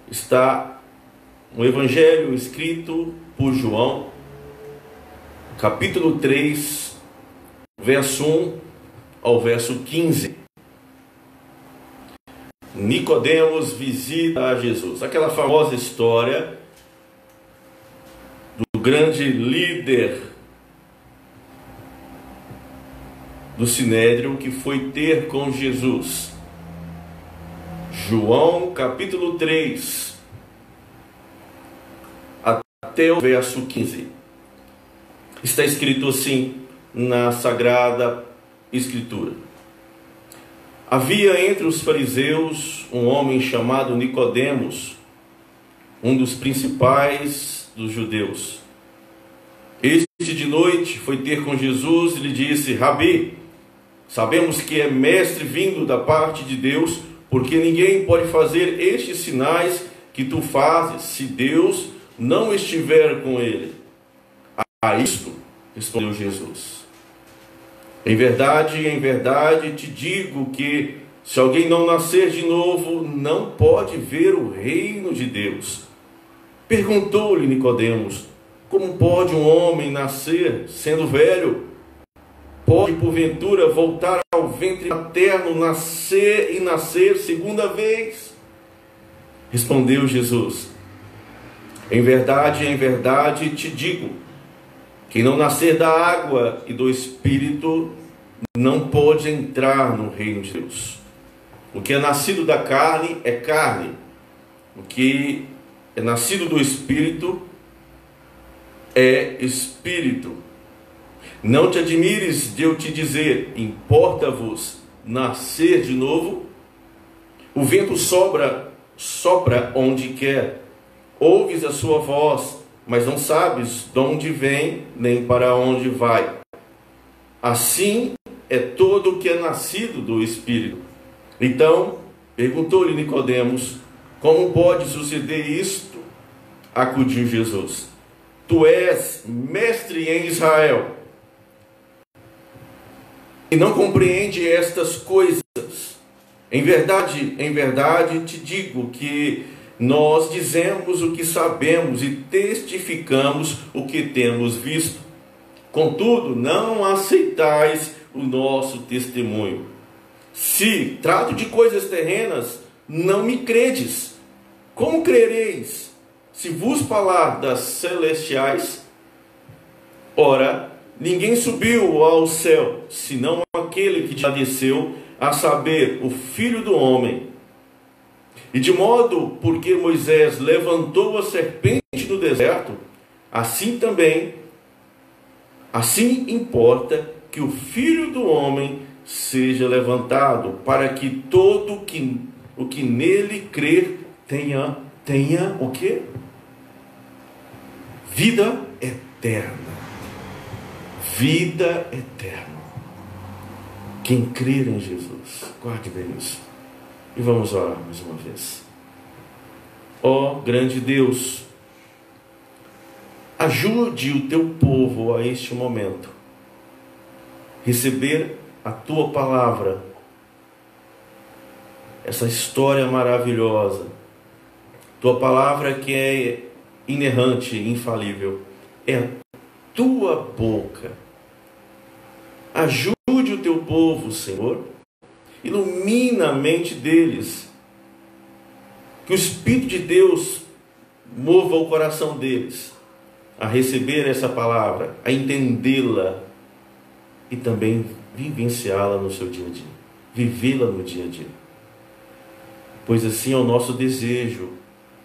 está no Evangelho escrito por João, capítulo 3, verso 1 ao verso 15. Nicodemos visita a Jesus. Aquela famosa história do grande líder do Sinédrio que foi ter com Jesus. João capítulo 3, até o verso 15. Está escrito assim na Sagrada Escritura: havia entre os fariseus um homem chamado Nicodemos, um dos principais dos judeus. Este de noite foi ter com Jesus e lhe disse: Rabi, sabemos que é mestre vindo da parte de Deus, porque ninguém pode fazer estes sinais que tu fazes, se Deus não estiver com ele. A isto respondeu Jesus: em verdade te digo que, se alguém não nascer de novo, não pode ver o reino de Deus. Perguntou-lhe Nicodemos: como pode um homem nascer, sendo velho? Pode, porventura, voltar ao ventre materno, nascer segunda vez? Respondeu Jesus: em verdade te digo, quem não nascer da água e do Espírito não pode entrar no reino de Deus. O que é nascido da carne é carne, o que é nascido do Espírito é Espírito. Não te admires de eu te dizer: importa-vos nascer de novo? O vento sopra onde quer, ouves a sua voz, mas não sabes de onde vem, nem para onde vai. Assim é todo o que é nascido do Espírito. Então, perguntou-lhe Nicodemos: como pode suceder isto? Acudiu Jesus: tu és mestre em Israel e não compreende estas coisas. Em verdade te digo que nós dizemos o que sabemos e testificamos o que temos visto. Contudo, não aceitais o nosso testemunho. Se trato de coisas terrenas, não me credes. Como crereis se vos falar das celestiais? Ora, ninguém subiu ao céu, senão aquele que já desceu, a saber, o Filho do Homem. E de modo, porque Moisés levantou a serpente no deserto, assim importa que o Filho do Homem seja levantado, para que todo o que nele crer tenha o quê? Vida eterna. Vida eterna. Quem crer em Jesus, guarde bem isso. E vamos orar mais uma vez. Ó grande Deus, ajude o teu povo a este momento receber a tua palavra, essa história maravilhosa, tua palavra que é inerrante, infalível, é a tua boca. Ajude o teu povo, Senhor, ilumina a mente deles, que o Espírito de Deus mova o coração deles a receber essa palavra, a entendê-la e também vivenciá-la no seu dia a dia, vivê-la no dia a dia. Pois assim é o nosso desejo,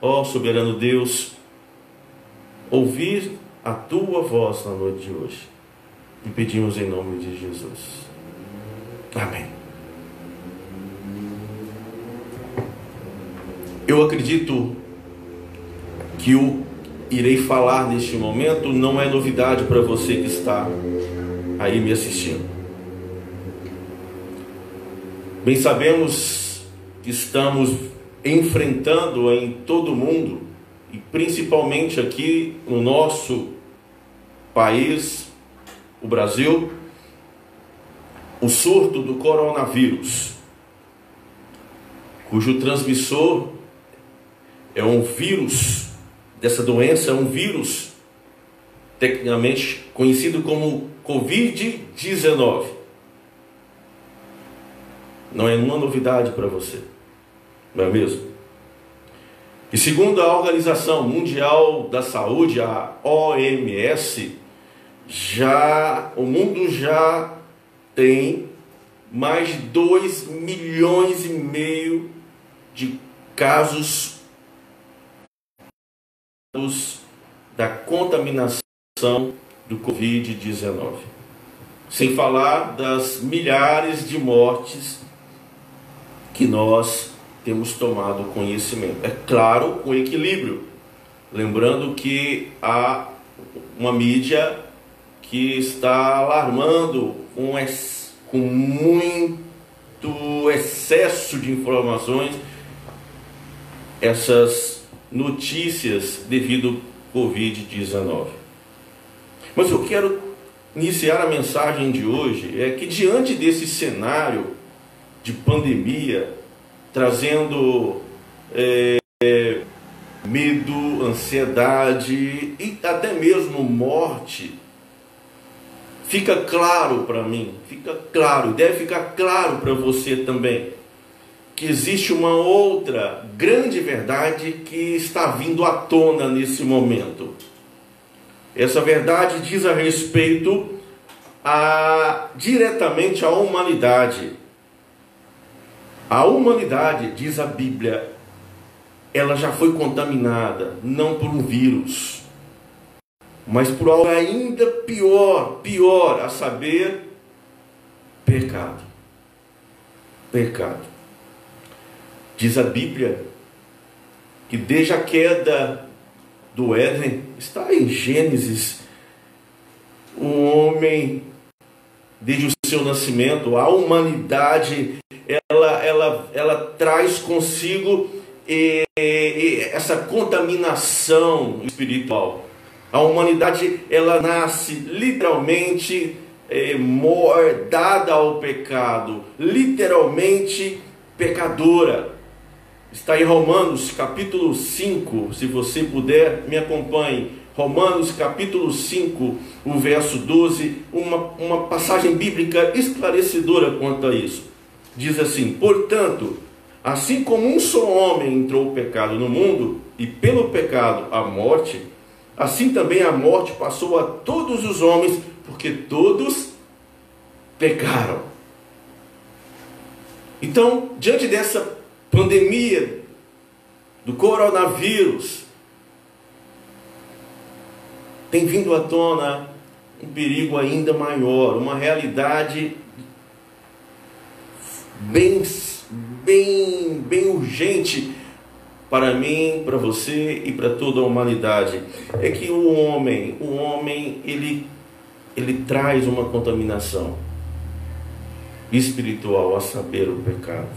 ó soberano Deus, ouvir a tua voz na noite de hoje. E pedimos em nome de Jesus. Amém. Eu acredito que o irei falar neste momento não é novidade para você que está aí me assistindo. Bem sabemos que estamos enfrentando em todo o mundo, e principalmente aqui no nosso país, o Brasil, o surto do coronavírus, cujo transmissor é um vírus, dessa doença é um vírus, tecnicamente conhecido como Covid-19. Não é nenhuma novidade para você, não é mesmo? E segundo a Organização Mundial da Saúde, a OMS, o mundo já tem mais de 2,5 milhões de casos da contaminação do Covid-19. Sem falar das milhares de mortes que nós temos tomado conhecimento. É claro, com equilíbrio. Lembrando que há uma mídia que está alarmando com muito excesso de informações essas notícias devido ao Covid-19. Mas eu quero iniciar a mensagem de hoje é que diante desse cenário de pandemia, trazendo medo, ansiedade e até mesmo morte, fica claro para mim, fica claro, deve ficar claro para você também, que existe uma outra grande verdade que está vindo à tona nesse momento. Essa verdade diz a respeito diretamente à humanidade. A humanidade, diz a Bíblia, ela já foi contaminada, não por um vírus, mas por algo ainda pior, a saber, pecado. Pecado. Diz a Bíblia que desde a queda do Éden, está em Gênesis, o homem, desde o seu nascimento, a humanidade, ela traz consigo essa contaminação espiritual. A humanidade, ela nasce literalmente dada ao pecado, literalmente pecadora. Está em Romanos capítulo 5, se você puder, me acompanhe. Romanos capítulo 5, o verso 12, uma passagem bíblica esclarecedora quanto a isso. Diz assim: portanto, assim como um só homem entrou o pecado no mundo, e pelo pecado a morte, assim também a morte passou a todos os homens, porque todos pecaram. Então, diante dessa pandemia do coronavírus, tem vindo à tona um perigo ainda maior, uma realidade bem urgente para mim, para você e para toda a humanidade. É que o homem ele traz uma contaminação espiritual, a saber, o pecado.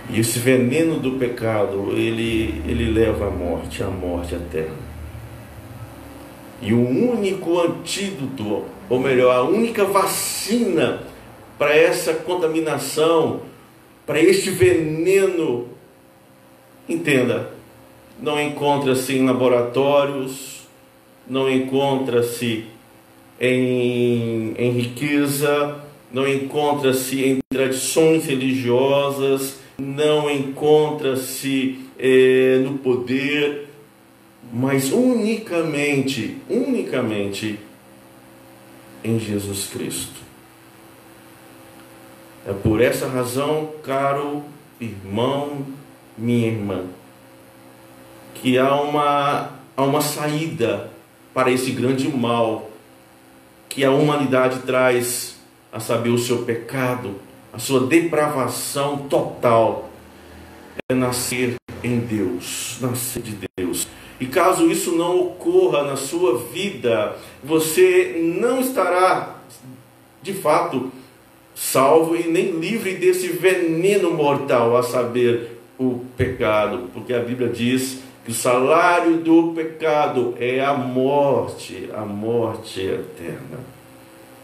E esse veneno do pecado, ele leva à morte eterna. E o único antídoto, ou melhor, a única vacina para essa contaminação, para este veneno, entenda, não encontra-se em laboratórios, não encontra-se em riqueza, não encontra-se em tradições religiosas, não encontra-se no poder, mas unicamente em Jesus Cristo. É por essa razão, caro irmão, minha irmã, que há uma saída para esse grande mal que a humanidade traz, a saber, o seu pecado, a sua depravação total. É nascer em Deus, nascer de Deus. E caso isso não ocorra na sua vida, você não estará, de fato, salvo e nem livre desse veneno mortal, a saber, o pecado. Porque a Bíblia diz que o salário do pecado é a morte eterna.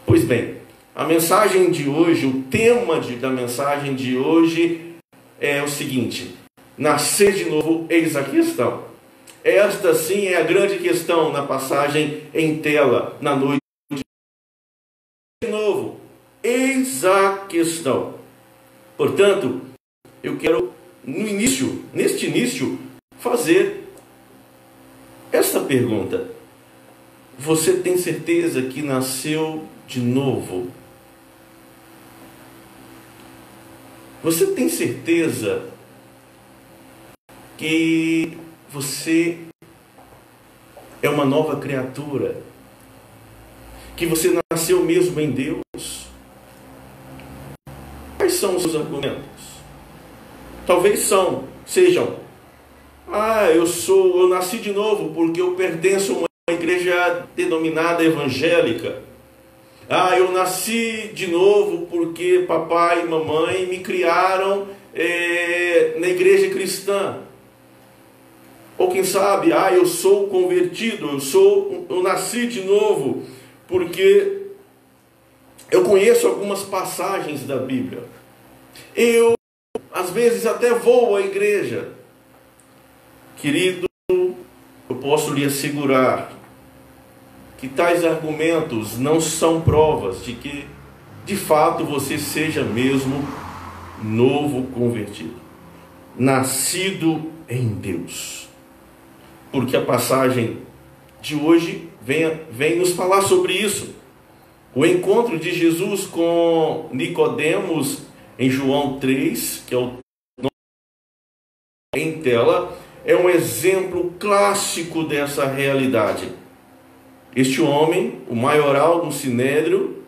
Pois bem, a mensagem de hoje, o tema da mensagem de hoje é o seguinte: nascer de novo, eis a questão. Esta sim é a grande questão na passagem em tela, na noite de novo, eis a questão. Portanto, eu quero neste início, fazer esta pergunta: você tem certeza que nasceu de novo? Você tem certeza que você é uma nova criatura? Que você nasceu mesmo em Deus? Quais são os seus argumentos? Talvez sejam: eu nasci de novo porque eu pertenço a uma igreja denominada evangélica. Eu nasci de novo porque papai e mamãe me criaram na igreja cristã. Ou quem sabe, eu sou convertido, eu nasci de novo porque eu conheço algumas passagens da Bíblia. Eu, às vezes, até vou à igreja. Querido, eu posso lhe assegurar que tais argumentos não são provas de que, de fato, você seja mesmo novo convertido, nascido em Deus. Porque a passagem de hoje vem nos falar sobre isso. O encontro de Jesus com Nicodemos em João 3, que é o nome em tela, é um exemplo clássico dessa realidade. Este homem, o maioral do Sinédrio,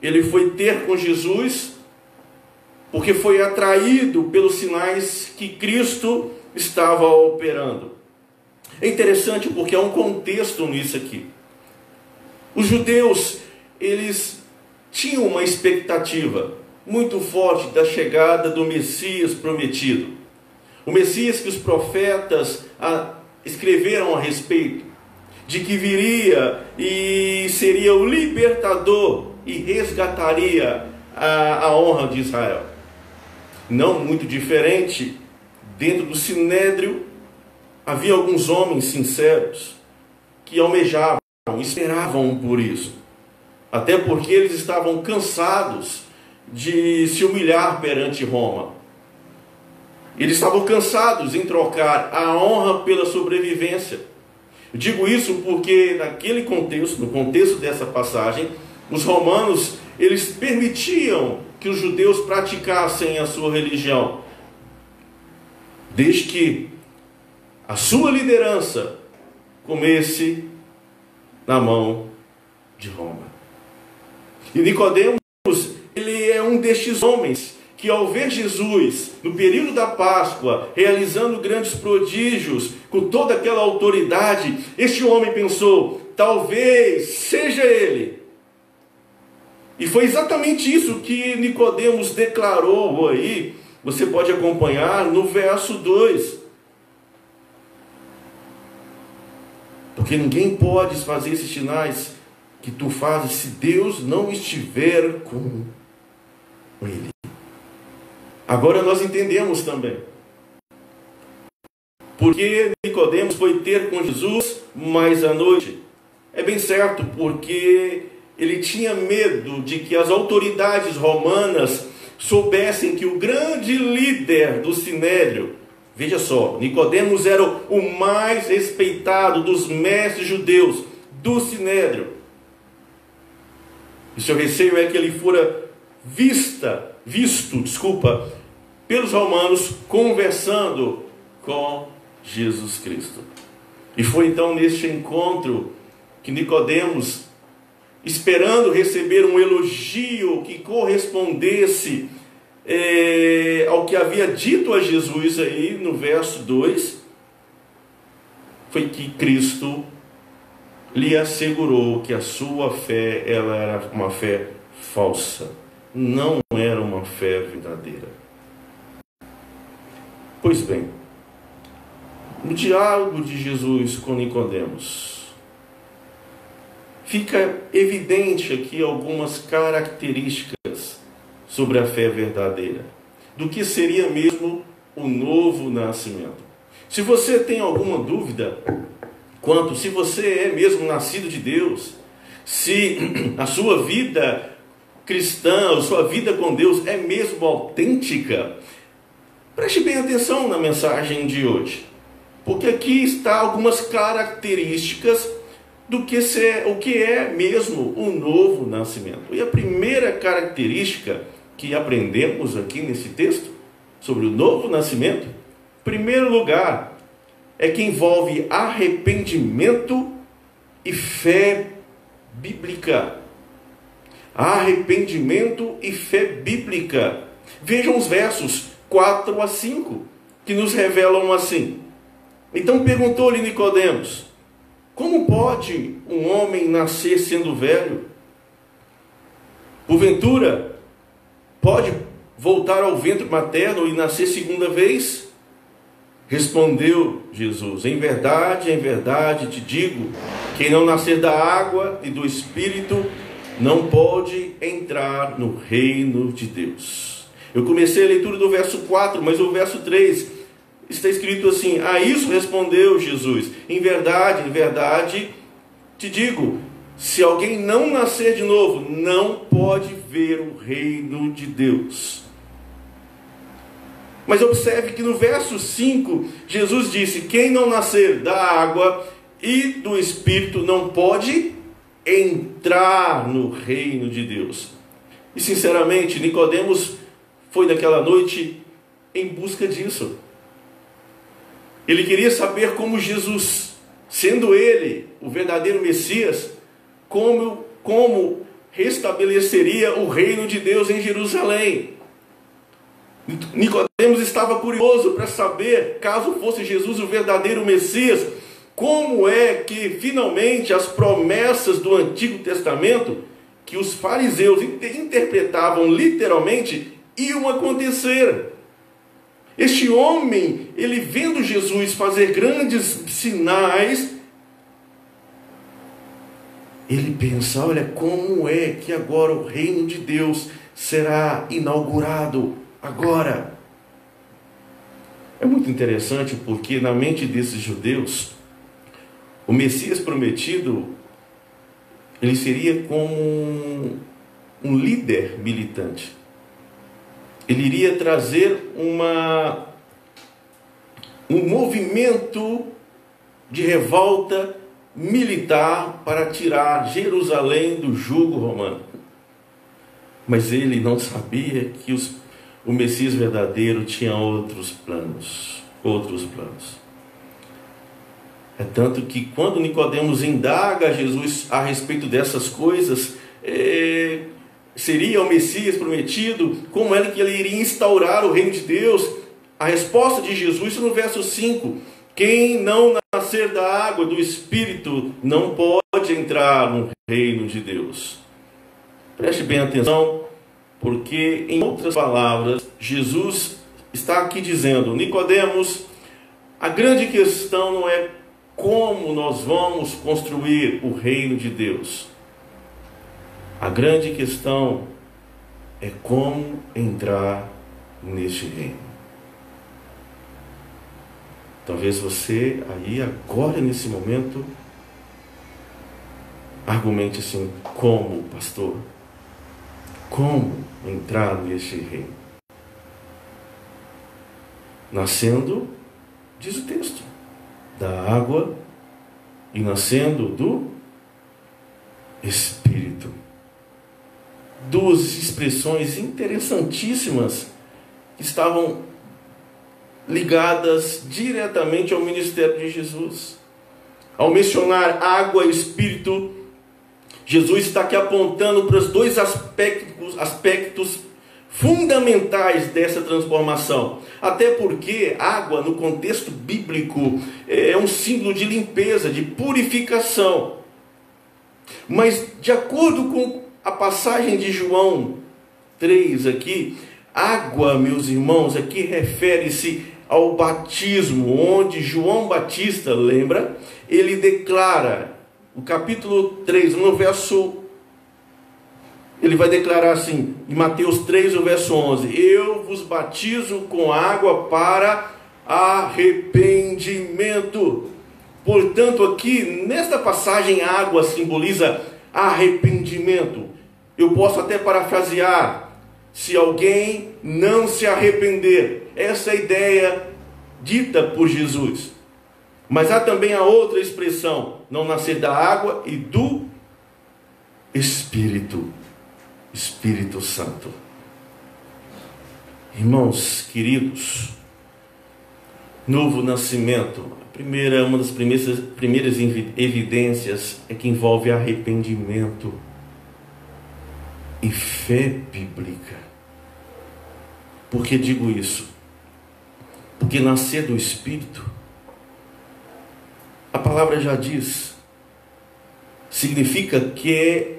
ele foi ter com Jesus porque foi atraído pelos sinais que Cristo estava operando. É interessante porque há um contexto nisso aqui. Os judeus, eles tinham uma expectativa muito forte da chegada do Messias prometido. O Messias que os profetas escreveram a respeito, de que viria e seria o libertador e resgataria a honra de Israel. Não muito diferente, dentro do Sinédrio, havia alguns homens sinceros que almejavam, esperavam por isso. Até porque eles estavam cansados de se humilhar perante Roma. Eles estavam cansados em trocar a honra pela sobrevivência. Eu digo isso porque naquele contexto, no contexto dessa passagem, os romanos, eles permitiam que os judeus praticassem a sua religião, desde que a sua liderança comesse na mão de Roma. E Nicodemos, ele é um destes homens que, ao ver Jesus no período da Páscoa realizando grandes prodígios com toda aquela autoridade, este homem pensou: talvez seja ele. E foi exatamente isso que Nicodemos declarou aí. Você pode acompanhar no verso 2. Porque ninguém pode fazer esses sinais que tu fazes se Deus não estiver com ele. Agora nós entendemos também porque Nicodemos foi ter com Jesus mais à noite. É bem certo, porque ele tinha medo de que as autoridades romanas soubessem que o grande líder do Sinédrio, veja só, Nicodemos era o mais respeitado dos mestres judeus do Sinédrio. E seu receio é que ele fora visto pelos romanos conversando com Jesus Cristo. E foi então neste encontro que Nicodemos, esperando receber um elogio que correspondesse ao que havia dito a Jesus aí no verso 2, foi que Cristo lhe assegurou que a sua fé, ela era uma fé falsa, não era uma fé verdadeira. Pois bem, no diálogo de Jesus com Nicodemos, fica evidente aqui algumas características sobre a fé verdadeira, do que seria mesmo o novo nascimento. Se você tem alguma dúvida quanto se você é mesmo nascido de Deus, se a sua vida cristã, a sua vida com Deus é mesmo autêntica, preste bem atenção na mensagem de hoje, porque aqui está algumas características do que o que é mesmo o novo nascimento. E a primeira característica que aprendemos aqui nesse texto sobre o novo nascimento, em primeiro lugar, é que envolve arrependimento e fé bíblica. Arrependimento e fé bíblica. Vejam os versos 4 a 5, que nos revelam assim. Então perguntou-lhe Nicodemos: como pode um homem nascer sendo velho? Porventura, pode voltar ao ventre materno e nascer segunda vez? Respondeu Jesus: em verdade te digo, quem não nascer da água e do Espírito não pode entrar no reino de Deus. Eu comecei a leitura do verso 4, mas o verso 3 está escrito assim: a isso respondeu Jesus: em verdade te digo, se alguém não nascer de novo, não pode ver o reino de Deus. Mas observe que no verso 5, Jesus disse: quem não nascer da água e do Espírito não pode entrar no reino de Deus. E sinceramente, Nicodemos foi naquela noite em busca disso. Ele queria saber como Jesus, sendo ele o verdadeiro Messias, como restabeleceria o reino de Deus em Jerusalém. Nicodemos estava curioso para saber, caso fosse Jesus o verdadeiro Messias, como é que finalmente as promessas do Antigo Testamento, que os fariseus interpretavam literalmente, iam acontecer. Este homem, ele vendo Jesus fazer grandes sinais, ele pensa: olha, como é que agora o reino de Deus será inaugurado agora? É muito interessante porque na mente desses judeus, o Messias prometido, ele seria como um líder militante. Ele iria trazer um movimento de revolta militar para tirar Jerusalém do jugo romano. Mas ele não sabia que o Messias verdadeiro tinha outros planos. É tanto que quando Nicodemos indaga a Jesus a respeito dessas coisas, seria o Messias prometido, como é que ele iria instaurar o reino de Deus, a resposta de Jesus está no verso 5: quem não nascer da água do Espírito não pode entrar no reino de Deus. Preste bem atenção, porque em outras palavras, Jesus está aqui dizendo: Nicodemos, a grande questão não é como nós vamos construir o reino de Deus. A grande questão é como entrar neste reino. Talvez você aí agora nesse momento argumente assim: como, pastor? Como entrar neste reino? Nascendo, diz o texto, da água e nascendo do Espírito. Duas expressões interessantíssimas que estavam ligadas diretamente ao ministério de Jesus. Ao mencionar água e Espírito, Jesus está aqui apontando para os dois aspectos fundamentais dessa transformação. Até porque água, no contexto bíblico, é um símbolo de limpeza, de purificação. Mas, de acordo com a passagem de João 3 aqui, água, meus irmãos, aqui refere-se ao batismo, onde João Batista, lembra? Ele declara, no capítulo 3, no verso Ele vai declarar assim, em Mateus 3, o verso 11: eu vos batizo com água para arrependimento. Portanto, aqui, nesta passagem, água simboliza arrependimento. Eu posso até parafrasear: se alguém não se arrepender. Essa é a ideia dita por Jesus. Mas há também a outra expressão: não nascer da água e do Espírito. Espírito Santo. Irmãos queridos, novo nascimento, uma das primeiras evidências é que envolve arrependimento e fé bíblica. Por que digo isso? Porque nascer do Espírito, a palavra já diz, significa que é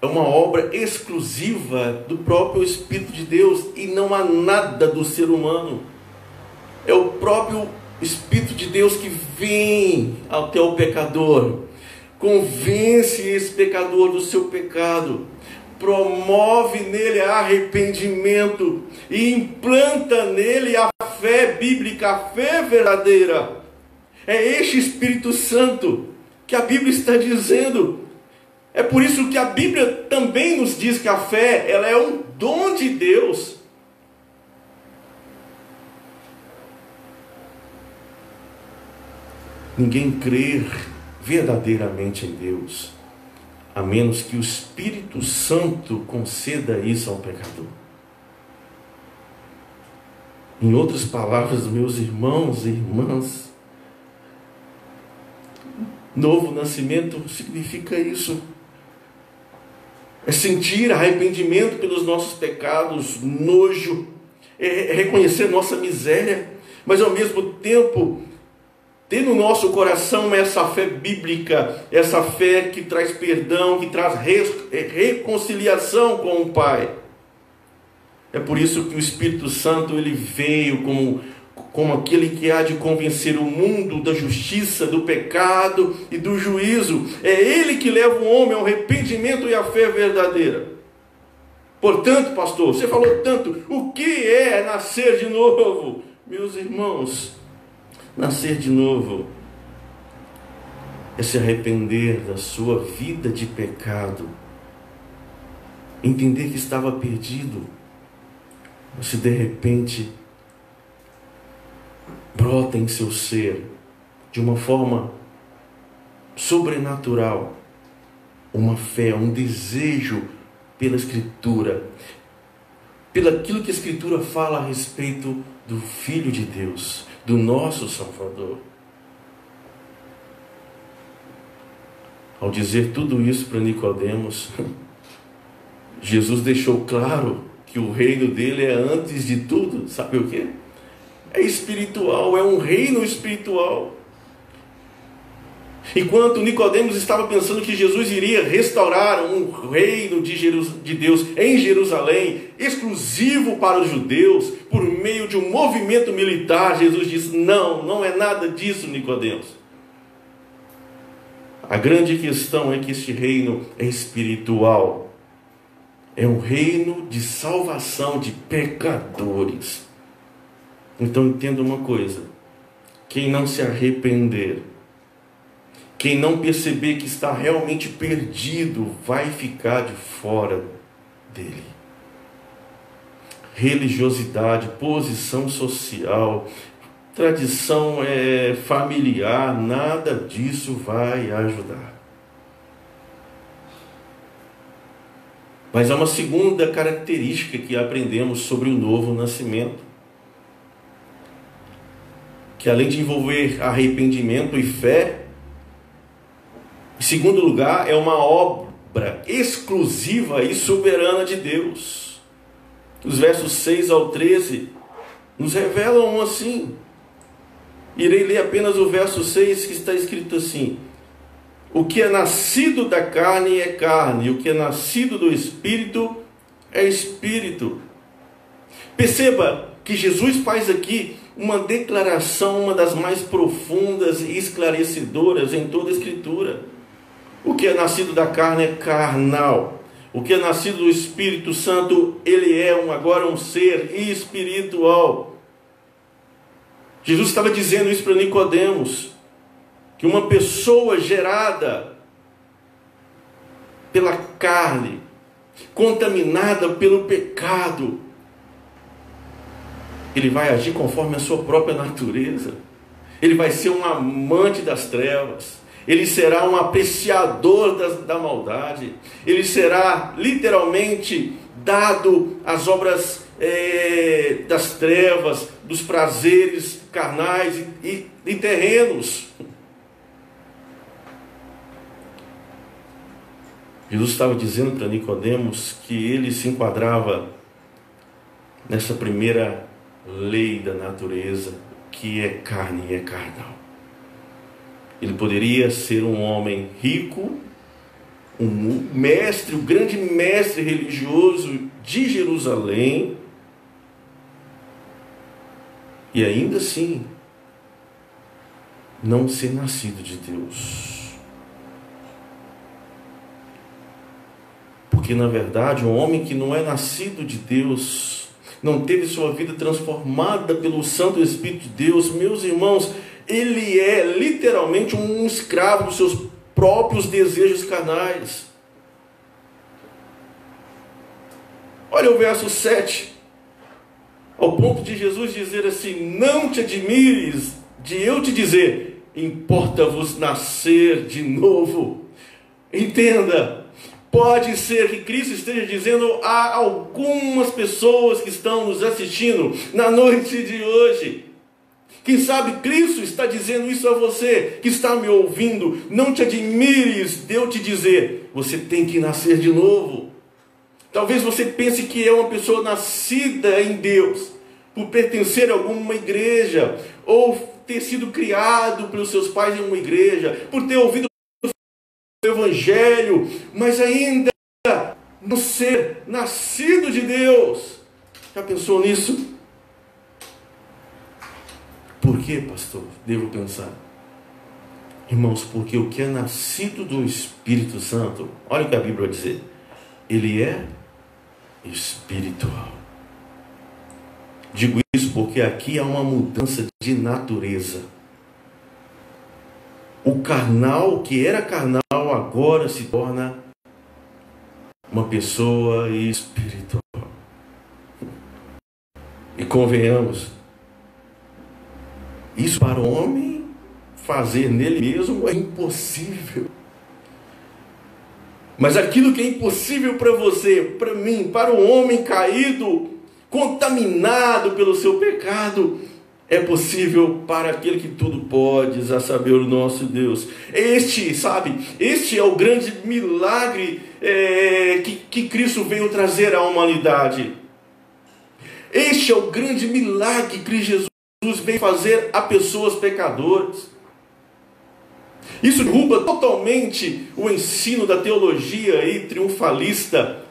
uma obra exclusiva do próprio Espírito de Deus e não há nada do ser humano. É o próprio Espírito de Deus que vem até o pecador, convence esse pecador do seu pecado, promove nele arrependimento e implanta nele a fé bíblica, a fé verdadeira. É este Espírito Santo que a Bíblia está dizendo. É por isso que a Bíblia também nos diz que a fé, ela é um dom de Deus. Ninguém crer verdadeiramente em Deus, a menos que o Espírito Santo conceda isso ao pecador. Em outras palavras, meus irmãos e irmãs, novo nascimento significa isso. É sentir arrependimento pelos nossos pecados, nojo, é reconhecer nossa miséria, mas ao mesmo tempo ter no nosso coração essa fé bíblica, essa fé que traz perdão, que traz reconciliação com o Pai. É por isso que o Espírito Santo ele veio como aquele que há de convencer o mundo da justiça, do pecado e do juízo. É Ele que leva o homem ao arrependimento e à fé verdadeira. Portanto, pastor, você falou tanto, o que é nascer de novo? Meus irmãos, nascer de novo é se arrepender da sua vida de pecado, entender que estava perdido, mas se de repente brota em seu ser, de uma forma sobrenatural, uma fé, um desejo pela Escritura, pelo aquilo que a Escritura fala a respeito do Filho de Deus, do nosso Salvador. Ao dizer tudo isso para Nicodemos, Jesus deixou claro que o reino dele é antes de tudo, sabe o quê? É espiritual, é um reino espiritual. Enquanto Nicodemos estava pensando que Jesus iria restaurar um reino de Deus em Jerusalém, exclusivo para os judeus, por meio de um movimento militar, Jesus disse: não é nada disso, Nicodemos. A grande questão é que este reino é espiritual. É um reino de salvação de pecadores. Então entenda uma coisa: quem não se arrepender, quem não perceber que está realmente perdido, vai ficar de fora dele. Religiosidade, posição social, tradição familiar, nada disso vai ajudar. Mas há uma segunda característica que aprendemos sobre o novo nascimento, que além de envolver arrependimento e fé, em segundo lugar, é uma obra exclusiva e soberana de Deus. Os versos 6 ao 13 nos revelam assim. Irei ler apenas o verso 6, que está escrito assim: o que é nascido da carne é carne, e o que é nascido do Espírito é Espírito. Perceba que Jesus faz aqui uma declaração, uma das mais profundas e esclarecedoras em toda a Escritura. O que é nascido da carne é carnal, O que é nascido do Espírito Santo, ele é agora um ser espiritual. Jesus estava dizendo isso para Nicodemos, que uma pessoa gerada pela carne, contaminada pelo pecado, ele vai agir conforme a sua própria natureza. Ele vai ser um amante das trevas. Ele será um apreciador da maldade. Ele será literalmente dado às obras das trevas, dos prazeres carnais e terrenos. Jesus estava dizendo para Nicodemos que ele se enquadrava nessa primeira lei da natureza, que é carne e é carnal. Ele poderia ser um homem rico, um mestre, o grande mestre religioso de Jerusalém, e ainda assim não ser nascido de Deus. Porque na verdade um homem que não é nascido de Deus, não teve sua vida transformada pelo Santo Espírito de Deus, meus irmãos, ele é literalmente um escravo dos seus próprios desejos carnais. Olha o verso 7, ao ponto de Jesus dizer assim: não te admires de eu te dizer, importa-vos nascer de novo. Entenda, pode ser que Cristo esteja dizendo a algumas pessoas que estão nos assistindo na noite de hoje. Quem sabe Cristo está dizendo isso a você que está me ouvindo. Não te admires de eu te dizer, você tem que nascer de novo. Talvez você pense que é uma pessoa nascida em Deus, por pertencer a alguma igreja, ou ter sido criado pelos seus pais em uma igreja, por ter ouvido o Evangelho, mas ainda não ser nascido de Deus. Já pensou nisso? Por que, pastor, devo pensar? Irmãos, porque o que é nascido do Espírito Santo, olha o que a Bíblia vai dizer, ele é espiritual. Digo isso porque aqui há uma mudança de natureza. O carnal, que era carnal, agora se torna uma pessoa espiritual. E convenhamos, isso para o homem fazer nele mesmo é impossível. Mas aquilo que é impossível para você, para mim, para o homem caído, contaminado pelo seu pecado, é possível para aquele que tudo pode, a saber, o nosso Deus. Este é o grande milagre que Cristo veio trazer à humanidade. Este é o grande milagre que Jesus veio fazer a pessoas pecadoras. Isso derruba totalmente o ensino da teologia triunfalista,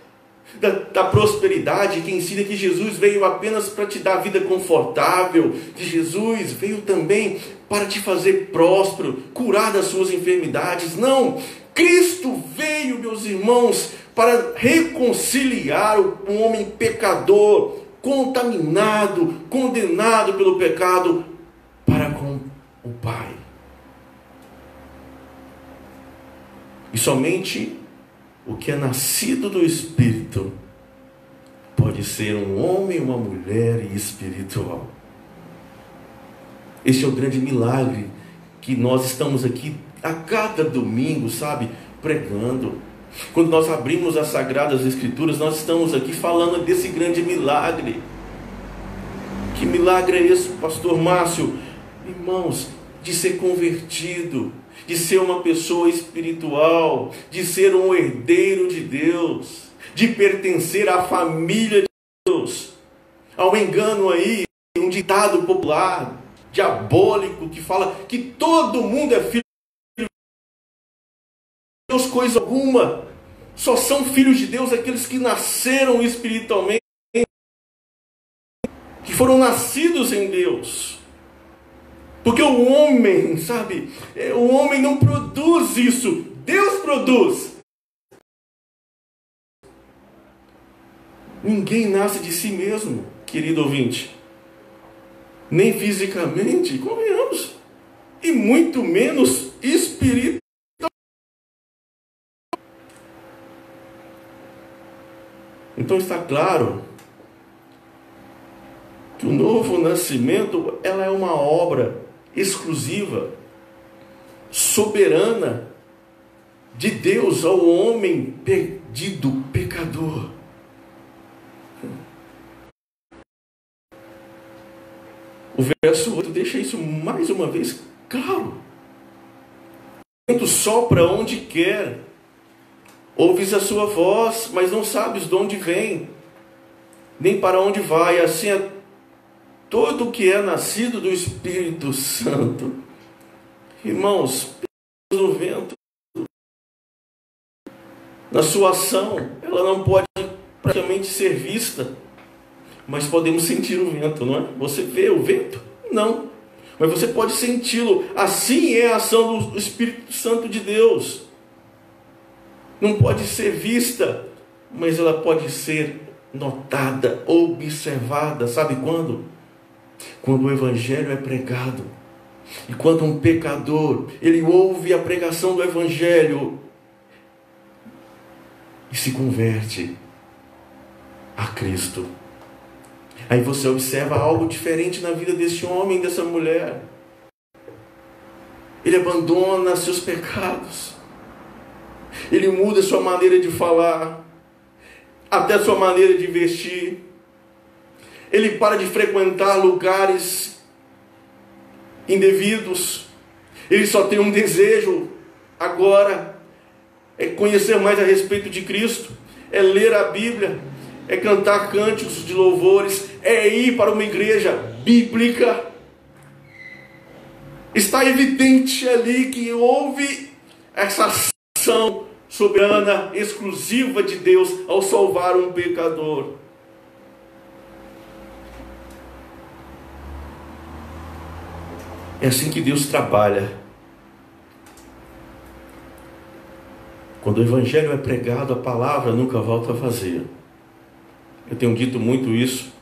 da prosperidade, que ensina que Jesus veio apenas para te dar vida confortável, que Jesus veio também para te fazer próspero, curar das suas enfermidades. Não! Cristo veio, meus irmãos, para reconciliar o homem pecador, contaminado, condenado pelo pecado, para com o Pai. E somente o que é nascido do Espírito pode ser um homem e uma mulher espiritual. Este é o grande milagre que nós estamos aqui a cada domingo, pregando. Quando nós abrimos as Sagradas Escrituras, nós estamos aqui falando desse grande milagre. Que milagre é esse, pastor Márcio? Irmãos, de ser convertido, de ser uma pessoa espiritual, de ser um herdeiro de Deus, de pertencer à família de Deus. Há um engano aí, um ditado popular, diabólico, que fala que todo mundo é filho de Deus, coisa alguma. Só são filhos de Deus aqueles que nasceram espiritualmente, que foram nascidos em Deus. Porque o homem, o homem não produz isso, Deus produz. Ninguém nasce de si mesmo, querido ouvinte. Nem fisicamente, convenhamos. E muito menos espiritualmente. Então está claro que o novo nascimento, ela é uma obra exclusiva, soberana de Deus ao homem perdido, pecador. O verso 8 deixa isso mais uma vez claro. O vento sopra onde quer, ouves a sua voz, mas não sabes de onde vem, nem para onde vai. Assim é todo que é nascido do Espírito Santo. Irmãos, no vento, na sua ação, ela não pode praticamente ser vista, mas podemos sentir o vento, não é? Você vê o vento? Não. Mas você pode senti-lo. Assim é a ação do Espírito Santo de Deus. Não pode ser vista, mas ela pode ser notada, observada. Sabe quando? Quando o Evangelho é pregado. E quando um pecador, ele ouve a pregação do Evangelho e se converte a Cristo. Aí você observa algo diferente na vida desse homem, dessa mulher. Ele abandona seus pecados. Ele muda sua maneira de falar, até sua maneira de vestir. Ele para de frequentar lugares indevidos. Ele só tem um desejo agora, é conhecer mais a respeito de Cristo, é ler a Bíblia, é cantar cânticos de louvores, é ir para uma igreja bíblica. Está evidente ali que houve essa ação soberana, exclusiva de Deus ao salvar um pecador. É assim que Deus trabalha. Quando o Evangelho é pregado, a palavra nunca volta vazia. Eu tenho dito muito isso.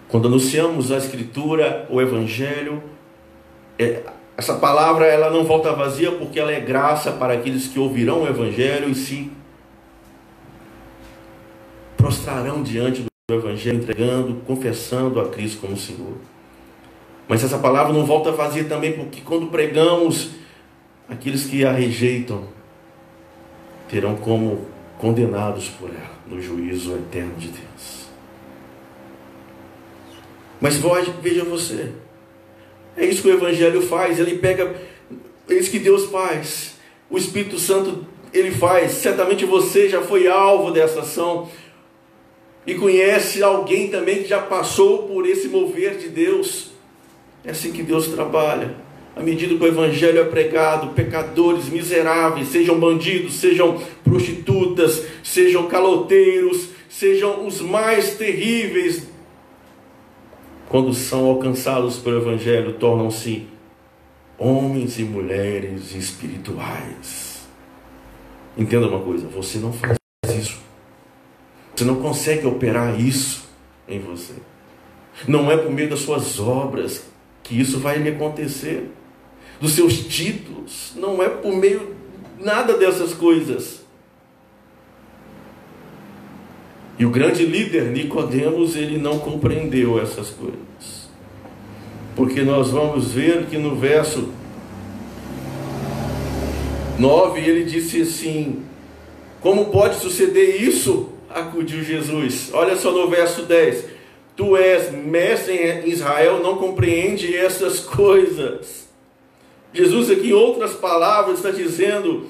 Quando anunciamos a Escritura, o Evangelho, essa palavra ela não volta vazia, porque ela é graça para aqueles que ouvirão o Evangelho e se prostrarão diante do Evangelho, entregando, confessando a Cristo como Senhor. Mas essa palavra não volta vazia também, porque quando pregamos, aqueles que a rejeitam terão como condenados por ela no juízo eterno de Deus. Mas veja você, é isso que o Evangelho faz. Ele pega, é isso que Deus faz, o Espírito Santo ele faz. Certamente você já foi alvo dessa ação e conhece alguém também que já passou por esse mover de Deus. É assim que Deus trabalha. À medida que o Evangelho é pregado, pecadores miseráveis, sejam bandidos, sejam prostitutas, sejam caloteiros, sejam os mais terríveis, quando são alcançados pelo Evangelho, tornam-se homens e mulheres espirituais. Entenda uma coisa, você não faz isso. Você não consegue operar isso em você. Não é por meio das suas obras que isso vai lhe acontecer. Dos seus títulos, não é por meio nada dessas coisas. E o grande líder Nicodemos, ele não compreendeu essas coisas, porque nós vamos ver que no verso 9 ele disse assim: como pode suceder isso? Acudiu Jesus. Olha só no verso 10: tu és mestre em Israel, não compreende essas coisas. Jesus aqui, em outras palavras, está dizendo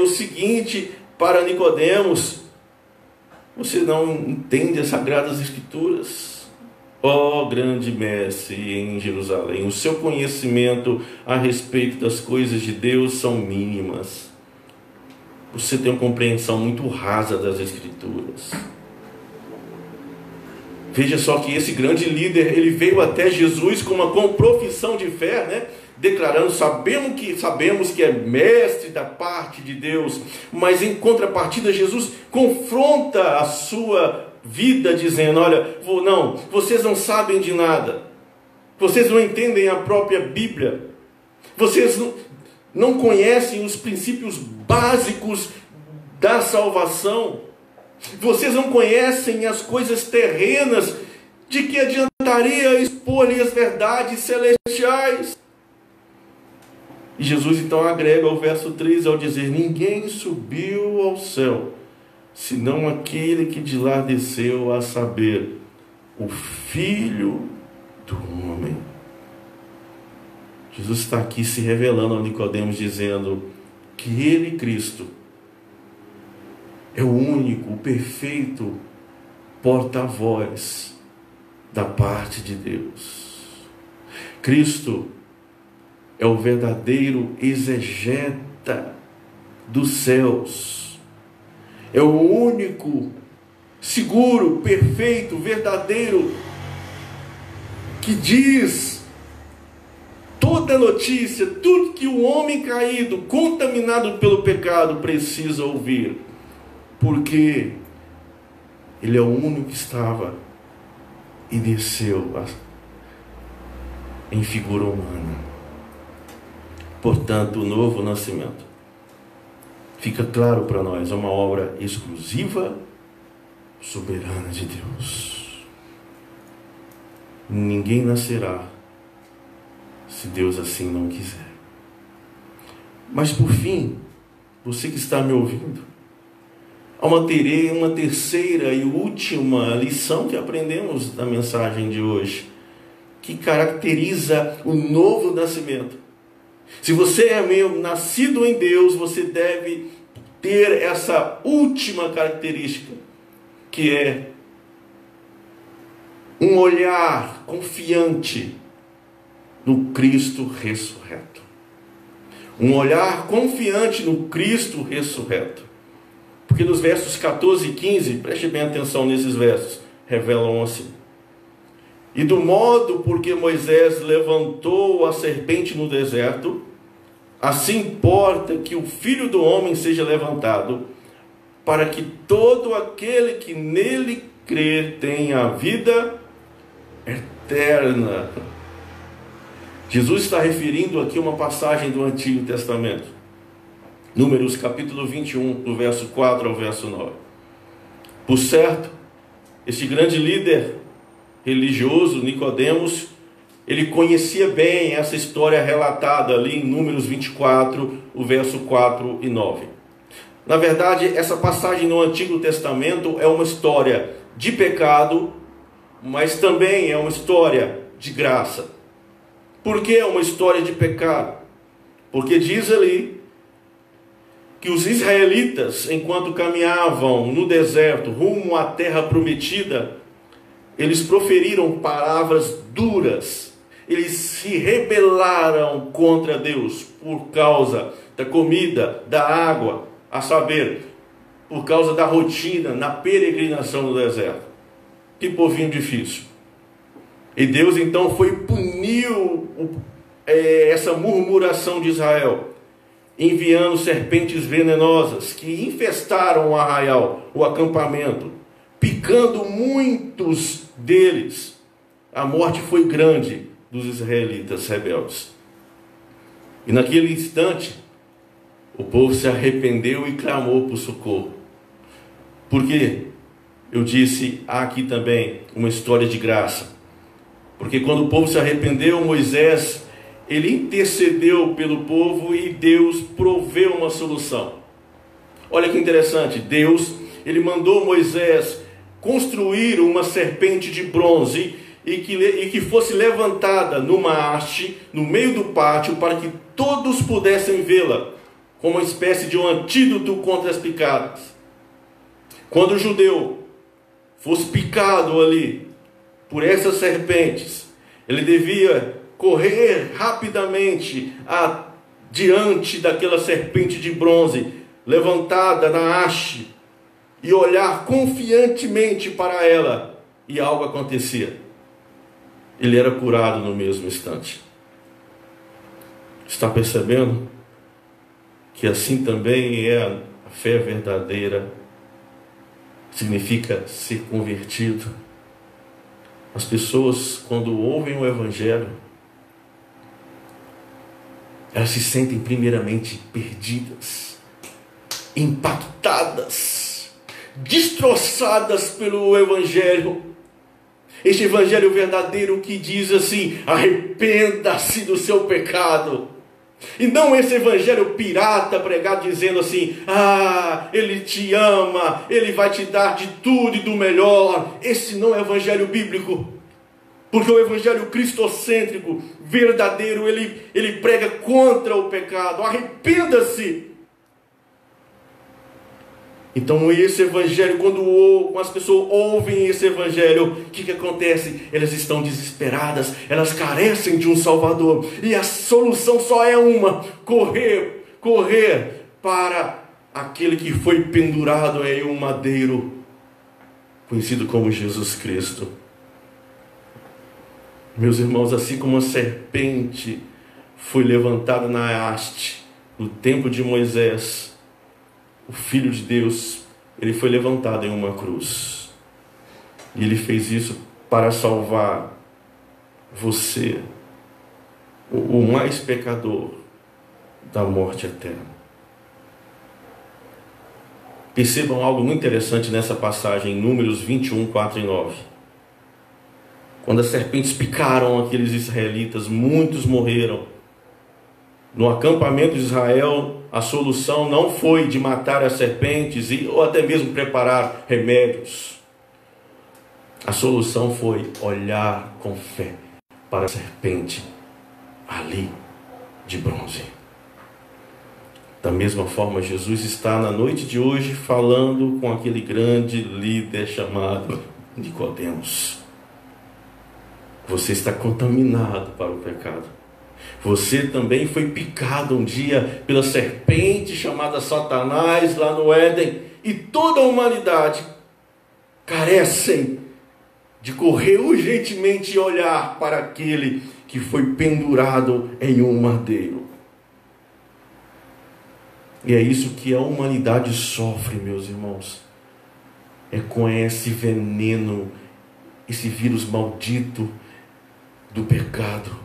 o seguinte para Nicodemos: você não entende as Sagradas Escrituras? Ó grande mestre em Jerusalém, o seu conhecimento a respeito das coisas de Deus são mínimas. Você tem uma compreensão muito rasa das Escrituras. Veja só que esse grande líder, ele veio até Jesus com uma profissão de fé, né? declarando, sabemos que é mestre da parte de Deus, mas em contrapartida Jesus confronta a sua vida dizendo: olha, não, vocês não sabem de nada, vocês não entendem a própria Bíblia, vocês não conhecem os princípios básicos da salvação, vocês não conhecem as coisas terrenas. De que adiantaria expor-lhe as verdades celestiais? E Jesus então agrega ao verso 3 ao dizer: ninguém subiu ao céu, senão aquele que de lá desceu, a saber, o Filho do Homem. Jesus está aqui se revelando a Nicodemos, dizendo que ele, Cristo, é o único, o perfeito porta-voz da parte de Deus. Cristo é o verdadeiro exegeta dos céus. É o único, seguro, perfeito, verdadeiro, que diz toda notícia, tudo que o homem caído, contaminado pelo pecado, precisa ouvir. Porque ele é o único que estava e desceu em figura humana. Portanto, o novo nascimento, fica claro para nós, é uma obra exclusiva, soberana de Deus. Ninguém nascerá se Deus assim não quiser. Mas por fim, você que está me ouvindo, há uma terceira e última lição que aprendemos da mensagem de hoje, que caracteriza o novo nascimento. Se você é mesmo nascido em Deus, você deve ter essa última característica, que é um olhar confiante no Cristo ressurreto. Um olhar confiante no Cristo ressurreto. Porque nos versos 14 e 15, preste bem atenção nesses versos, revelam assim: e do modo porque Moisés levantou a serpente no deserto, assim importa que o Filho do Homem seja levantado, para que todo aquele que nele crer tenha a vida eterna. Jesus está referindo aqui uma passagem do Antigo Testamento. Números capítulo 21, do verso 4 ao verso 9. Por certo, este grande líder religioso, Nicodemos, ele conhecia bem essa história relatada ali em Números 24, o verso 4 e 9. Na verdade, essa passagem no Antigo Testamento é uma história de pecado, mas também é uma história de graça. Por que é uma história de pecado? Porque diz ali que os israelitas, enquanto caminhavam no deserto rumo à terra prometida, eles proferiram palavras duras, eles se rebelaram contra Deus por causa da comida, da água, a saber, por causa da rotina na peregrinação no deserto. Que povinho difícil. E Deus então puniu essa murmuração de Israel, enviando serpentes venenosas que infestaram o arraial, o acampamento, picando muitos deles. A morte foi grande dos israelitas rebeldes. E naquele instante, o povo se arrependeu e clamou por socorro. Porque eu disse, há aqui também uma história de graça. Porque quando o povo se arrependeu, Moisés, ele intercedeu pelo povo e Deus proveu uma solução. Olha que interessante, Deus, ele mandou Moisés construir uma serpente de bronze e que fosse levantada numa haste no meio do pátio para que todos pudessem vê-la, como uma espécie de um antídoto contra as picadas. Quando o judeu fosse picado ali por essas serpentes, ele devia correr rapidamente diante daquela serpente de bronze levantada na haste e olhar confiantemente para ela, e algo acontecia. Ele era curado no mesmo instante. Está percebendo que assim também é a fé verdadeira? Significa ser convertido. As pessoas, quando ouvem o Evangelho, elas se sentem primeiramente perdidas, impactadas, destroçadas pelo Evangelho. Este Evangelho verdadeiro que diz assim: arrependa-se do seu pecado. E não esse evangelho pirata pregado dizendo assim: Ele te ama, Ele vai te dar de tudo e do melhor. Esse não é evangelho bíblico. Porque o evangelho cristocêntrico, verdadeiro, ele prega contra o pecado. Arrependa-se. Então esse evangelho, quando as pessoas ouvem esse evangelho, o que acontece? Elas estão desesperadas, elas carecem de um Salvador, e a solução só é uma: correr para aquele que foi pendurado em um madeiro, conhecido como Jesus Cristo. Meus irmãos, assim como a serpente foi levantada na haste no tempo de Moisés, o Filho de Deus, ele foi levantado em uma cruz. E ele fez isso para salvar você, o mais pecador, da morte eterna. Percebam algo muito interessante nessa passagem, em Números 21, 4 e 9. Quando as serpentes picaram aqueles israelitas, muitos morreram. No acampamento de Israel, a solução não foi de matar as serpentes ou até mesmo preparar remédios. A solução foi olhar com fé para a serpente ali de bronze. Da mesma forma, Jesus está na noite de hoje falando com aquele grande líder chamado Nicodemos. Você está contaminado para o pecado. Você também foi picado um dia pela serpente chamada Satanás lá no Éden. E toda a humanidade carecem de correr urgentemente e olhar para aquele que foi pendurado em um madeiro. E é isso que a humanidade sofre, meus irmãos. É com esse veneno, esse vírus maldito do pecado.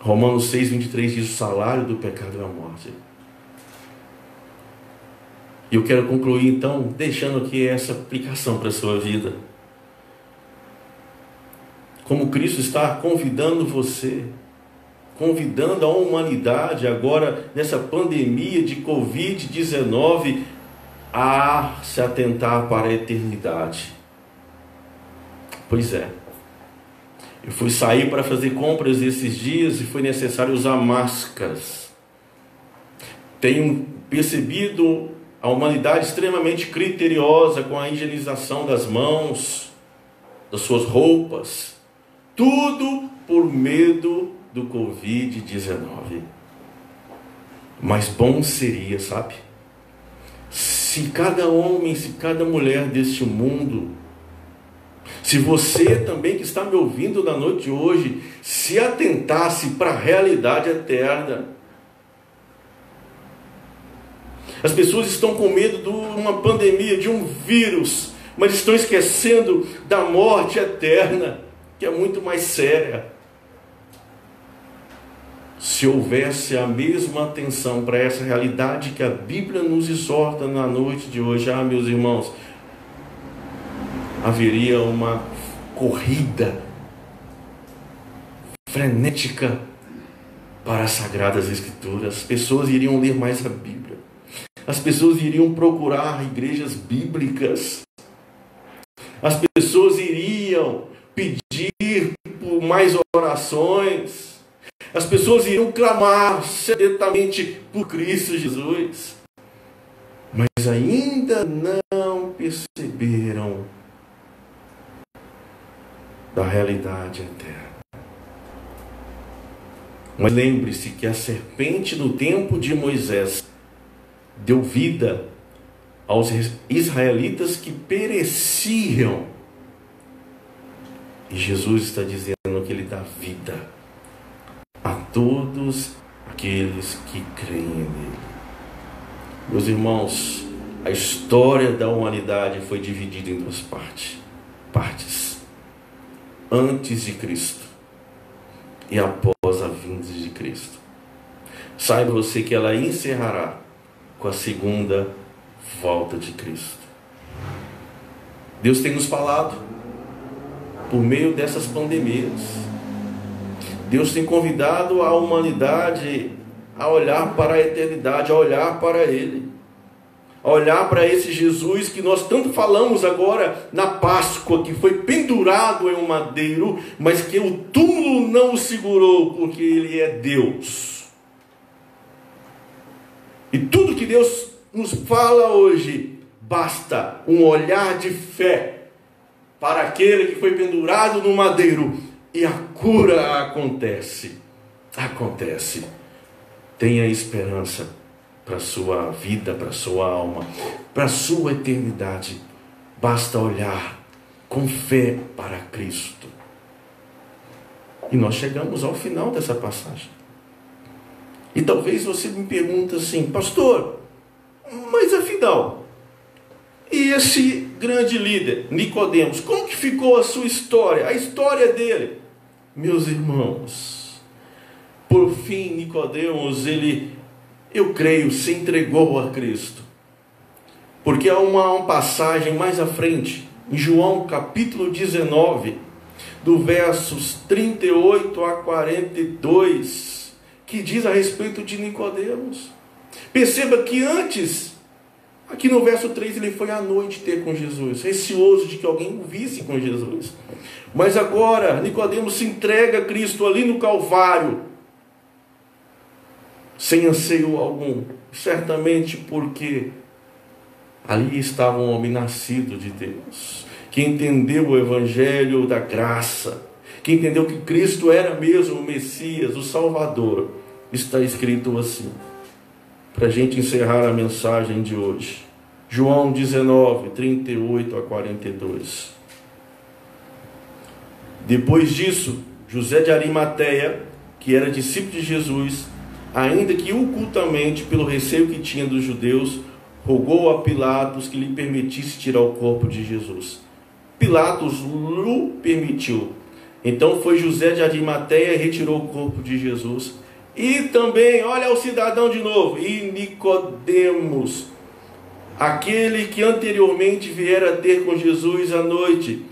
Romanos 6, 23 diz: o salário do pecado é a morte. E eu quero concluir então deixando aqui essa aplicação para a sua vida. Como Cristo está convidando você, convidando a humanidade agora nessa pandemia de Covid-19 a se atentar para a eternidade. Pois é. Eu fui sair para fazer compras esses dias e foi necessário usar máscaras. Tenho percebido a humanidade extremamente criteriosa com a higienização das mãos, das suas roupas. Tudo por medo do Covid-19. Mas bom seria, sabe? Se cada homem, se cada mulher deste mundo, se você também que está me ouvindo na noite de hoje, se atentasse para a realidade eterna. As pessoas estão com medo de uma pandemia, de um vírus, mas estão esquecendo da morte eterna, que é muito mais séria. Se houvesse a mesma atenção para essa realidade que a Bíblia nos exorta na noite de hoje, meus irmãos, haveria uma corrida frenética para as Sagradas Escrituras. As pessoas iriam ler mais a Bíblia. As pessoas iriam procurar igrejas bíblicas. As pessoas iriam pedir por mais orações. As pessoas iriam clamar sedenamente por Cristo Jesus. Mas ainda não perceberam da realidade eterna. Mas lembre-se que a serpente no tempo de Moisés deu vida aos israelitas que pereciam. E Jesus está dizendo que Ele dá vida a todos aqueles que creem nele. Meus irmãos, a história da humanidade foi dividida em duas partes: antes de Cristo e após a vinda de Cristo. Saiba você que ela encerrará com a segunda volta de Cristo. Deus tem nos falado por meio dessas pandemias. Deus tem convidado a humanidade a olhar para a eternidade, a olhar para Ele, a olhar para esse Jesus que nós tanto falamos agora na Páscoa, que foi pendurado em um madeiro, mas que o túmulo não o segurou, porque Ele é Deus. E tudo que Deus nos fala hoje, basta um olhar de fé para aquele que foi pendurado no madeiro, e a cura acontece. Tenha esperança para a sua vida, para a sua alma, para a sua eternidade. Basta olhar com fé para Cristo. E nós chegamos ao final dessa passagem. E talvez você me pergunte assim: pastor, mas afinal, e esse grande líder, Nicodemos, como que ficou a sua história, a história dele? Meus irmãos, por fim, Nicodemos, eu creio, se entregou a Cristo. Porque há uma passagem mais à frente, em João capítulo 19, do versos 38 a 42, que diz a respeito de Nicodemos. Perceba que antes, aqui no verso 3, ele foi à noite ter com Jesus, receoso de que alguém o visse com Jesus. Mas agora, Nicodemos se entrega a Cristo ali no Calvário, sem anseio algum, certamente porque ali estava um homem nascido de Deus, que entendeu o evangelho da graça, que entendeu que Cristo era mesmo o Messias, o Salvador. Está escrito assim, para a gente encerrar a mensagem de hoje. João 19, 38 a 42. Depois disso, José de Arimateia, que era discípulo de Jesus, ainda que ocultamente, pelo receio que tinha dos judeus, rogou a Pilatos que lhe permitisse tirar o corpo de Jesus. Pilatos o permitiu. Então foi José de Arimateia e retirou o corpo de Jesus. E também, olha o cidadão de novo, e Nicodemos, aquele que anteriormente viera ter com Jesus à noite,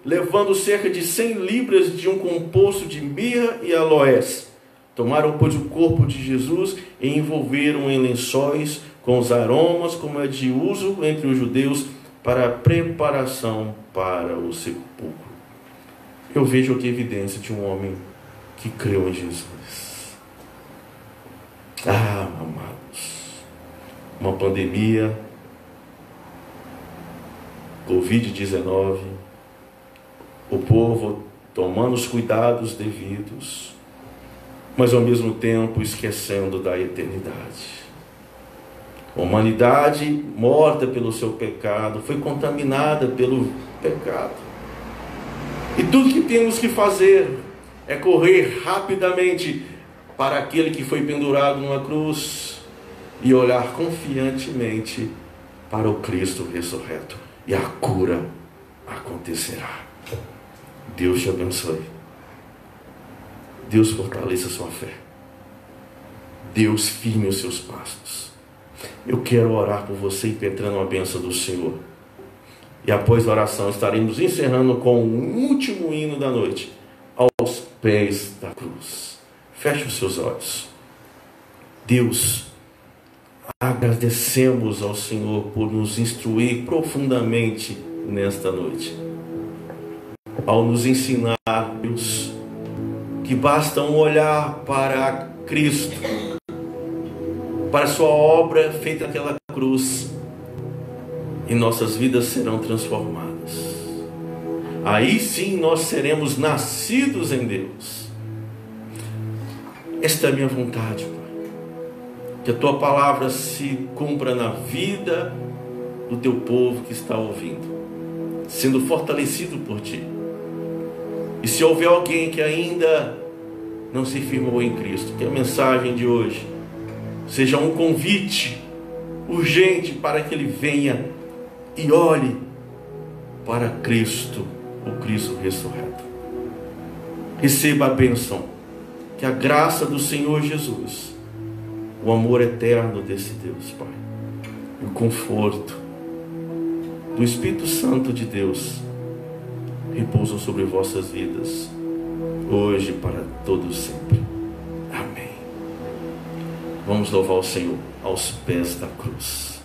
levando cerca de 100 libras de um composto de mirra e aloés. Tomaram, pois, o corpo de Jesus e envolveram em lençóis com os aromas, como é de uso entre os judeus, para a preparação para o sepulcro. Eu vejo aqui evidência de um homem que creu em Jesus. Amados, uma pandemia, Covid-19, o povo tomando os cuidados devidos, mas ao mesmo tempo esquecendo da eternidade. A humanidade, morta pelo seu pecado, foi contaminada pelo pecado. E tudo que temos que fazer é correr rapidamente para aquele que foi pendurado numa cruz e olhar confiantemente para o Cristo ressurreto. E a cura acontecerá. Deus te abençoe. Deus fortaleça a sua fé. Deus firme os seus passos. Eu quero orar por você e impetrando a bênção do Senhor. E após a oração estaremos encerrando com o último hino da noite, aos pés da cruz. Feche os seus olhos. Deus, agradecemos ao Senhor por nos instruir profundamente nesta noite, ao nos ensinar, Deus, que basta um olhar para Cristo, para a sua obra feita naquela cruz, e nossas vidas serão transformadas. Aí sim nós seremos nascidos em Deus. Esta é a minha vontade, Pai. Que a Tua palavra se cumpra na vida do Teu povo que está ouvindo, sendo fortalecido por Ti. E se houver alguém que ainda não se firmou em Cristo, que a mensagem de hoje seja um convite urgente para que ele venha e olhe para Cristo, o Cristo ressurreto. Receba a bênção, que a graça do Senhor Jesus, o amor eterno desse Deus, Pai, e o conforto do Espírito Santo de Deus repousam sobre vossas vidas, hoje e para todos sempre. Amém. Vamos louvar o Senhor aos pés da cruz.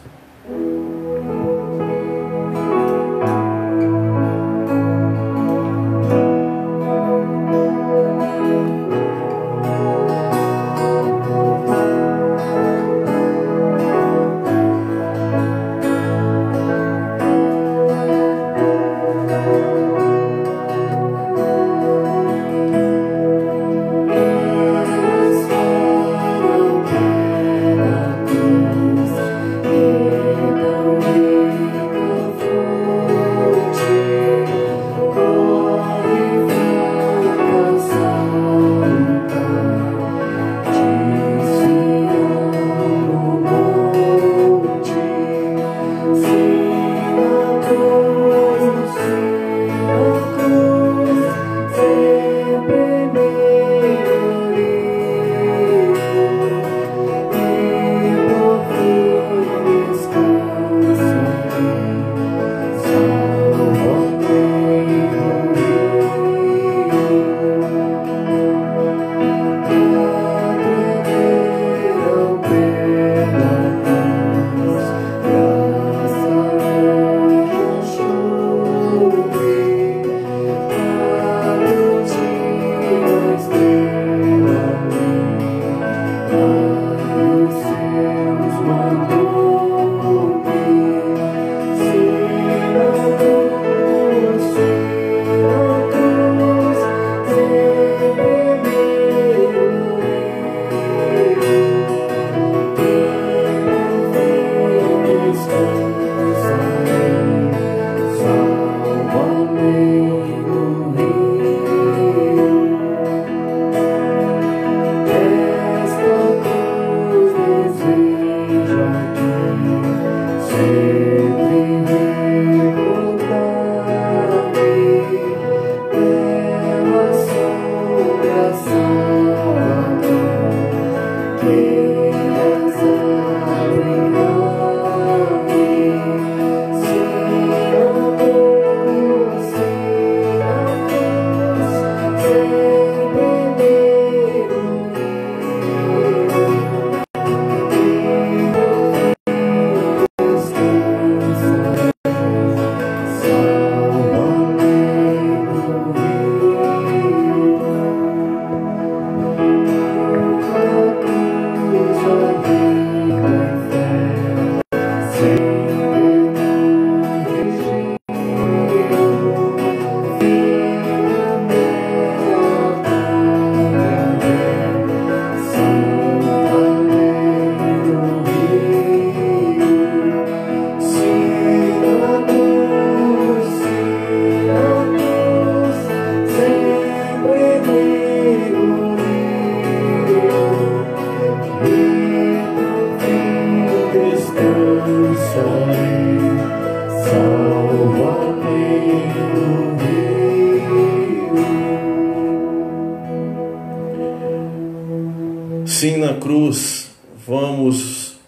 Sim, na cruz vamos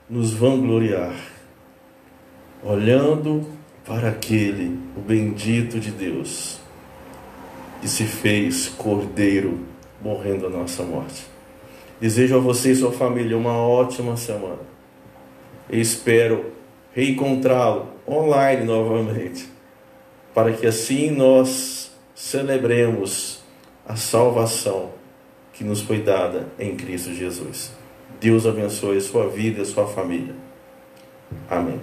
nos vangloriar, olhando para aquele, o bendito de Deus, que se fez cordeiro, morrendo a nossa morte. Desejo a você e sua família uma ótima semana. E espero reencontrá-lo online novamente, para que assim nós celebremos a salvação que nos foi dada em Cristo Jesus. Deus abençoe a sua vida e a sua família. Amém.